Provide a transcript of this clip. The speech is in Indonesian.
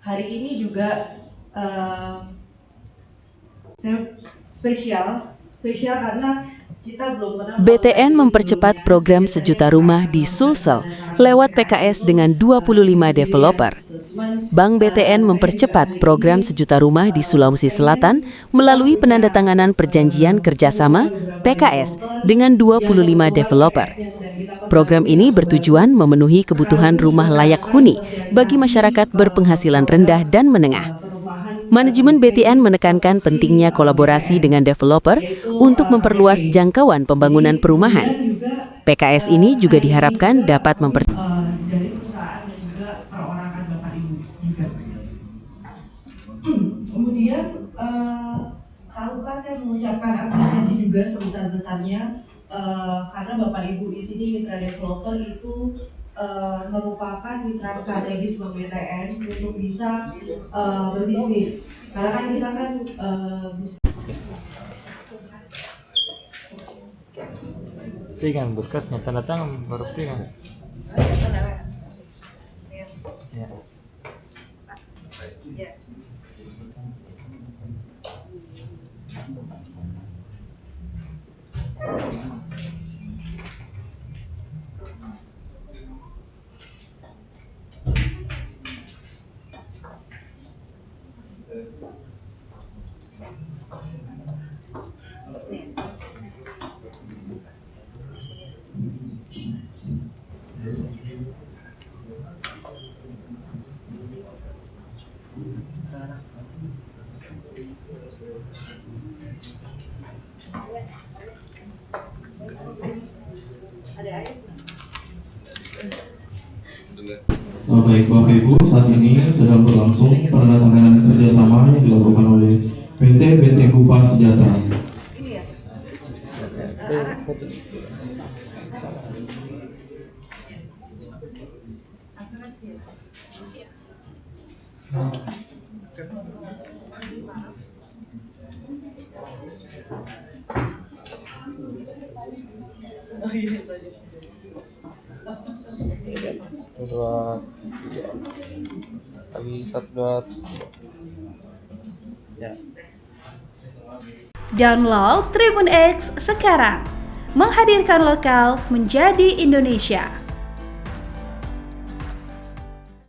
hari ini juga spesial karena kita belum pernah. BTN mempercepat program sejuta rumah di Sulsel lewat PKS dengan 25 developer. Bank BTN mempercepat program sejuta rumah di Sulawesi Selatan melalui penandatanganan perjanjian kerjasama PKS dengan 25 developer. Program ini bertujuan memenuhi kebutuhan rumah layak huni bagi masyarakat berpenghasilan rendah dan menengah. Manajemen BTN menekankan pentingnya kolaborasi dengan developer untuk memperluas jangkauan pembangunan perumahan. PKS ini juga diharapkan dapat dari perusahaan dan juga perorangan Bapak Ibu juga. Kemudian tahukah saya mengucapkan apresiasi juga sebesar-besarnya karena Bapak Ibu di sini mitra developer itu merupakan mitra strategis Bank BTN untuk bisa berbisnis. Karena kan kita kan pegang berkasnya, tanda tangan baru pegang. Ya. Baik Bapak Ibu, saat ini sedang berlangsung penandatanganan kerjasama yang dilakukan oleh PT BT Gupar Sejahtera. Dua, tiga. Lagi satu, dua. Ya. Download Tribun X sekarang, menghadirkan lokal menjadi Indonesia.